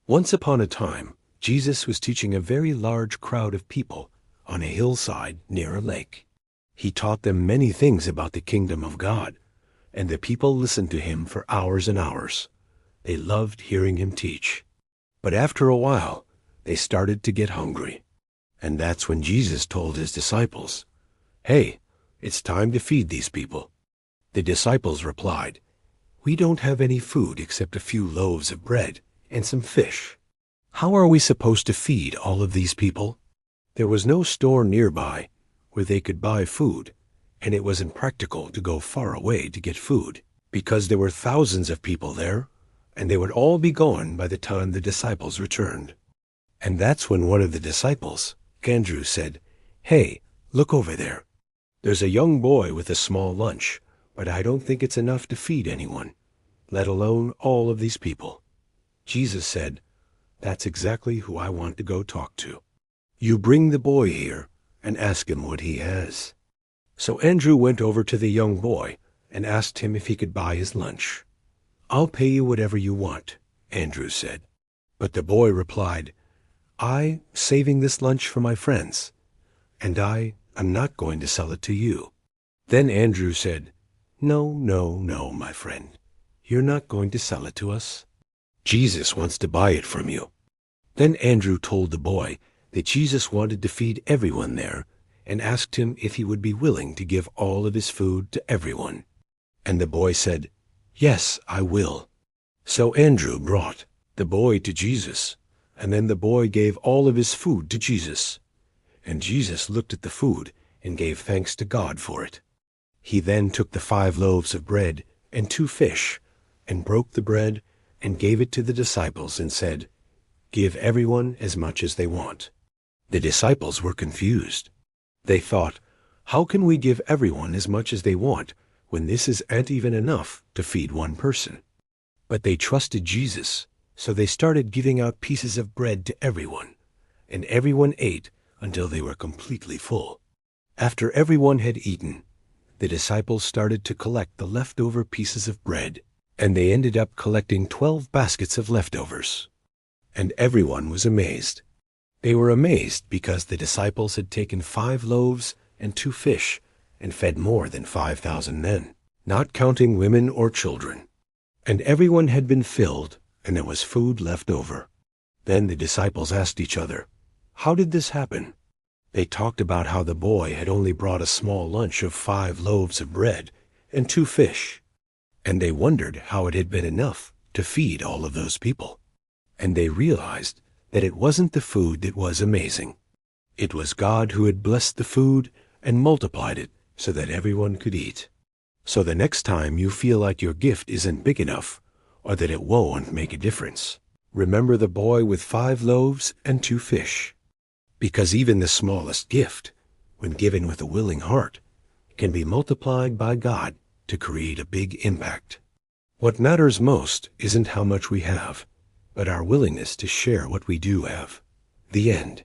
Once upon a time, Jesus was teaching a very large crowd of people on a hillside near a lake. He taught them many things about the kingdom of God, and the people listened to him for hours and hours. They loved hearing him teach. But after a while, they started to get hungry. And that's when Jesus told his disciples, "Hey, it's time to feed these people." The disciples replied, "We don't have any food except a few loaves of bread and some fish. How are we supposed to feed all of these people?" There was no store nearby where they could buy food, and it was impractical to go far away to get food, because there were thousands of people there, and they would all be gone by the time the disciples returned. And that's when one of the disciples, Andrew, said, "Hey, look over there. There's a young boy with a small lunch, but I don't think it's enough to feed anyone, let alone all of these people." Jesus said, "That's exactly who I want to go talk to. You bring the boy here and ask him what he has." So Andrew went over to the young boy and asked him if he could buy his lunch. "I'll pay you whatever you want," Andrew said. But the boy replied, "I'm saving this lunch for my friends, and I'm not going to sell it to you." Then Andrew said, No, my friend. You're not going to sell it to us. Jesus wants to buy it from you." Then Andrew told the boy that Jesus wanted to feed everyone there and asked him if he would be willing to give all of his food to everyone. And the boy said, "Yes, I will." So Andrew brought the boy to Jesus, and then the boy gave all of his food to Jesus. And Jesus looked at the food and gave thanks to God for it. He then took the 5 loaves of bread and 2 fish, and broke the bread and gave it to the disciples and said, "Give everyone as much as they want." The disciples were confused. They thought, "How can we give everyone as much as they want when this isn't even enough to feed one person?" But they trusted Jesus, so they started giving out pieces of bread to everyone, and everyone ate until they were completely full. After everyone had eaten, the disciples started to collect the leftover pieces of bread, and they ended up collecting 12 baskets of leftovers. And everyone was amazed. They were amazed because the disciples had taken 5 loaves and 2 fish and fed more than 5,000 men, not counting women or children. And everyone had been filled, and there was food left over. Then the disciples asked each other, "How did this happen?" They talked about how the boy had only brought a small lunch of 5 loaves of bread and 2 fish, and they wondered how it had been enough to feed all of those people. And they realized that it wasn't the food that was amazing. It was God who had blessed the food and multiplied it so that everyone could eat. So the next time you feel like your gift isn't big enough, or that it won't make a difference, remember the boy with 5 loaves and 2 fish. Because even the smallest gift, when given with a willing heart, can be multiplied by God to create a big impact. What matters most isn't how much we have, but our willingness to share what we do have. The end.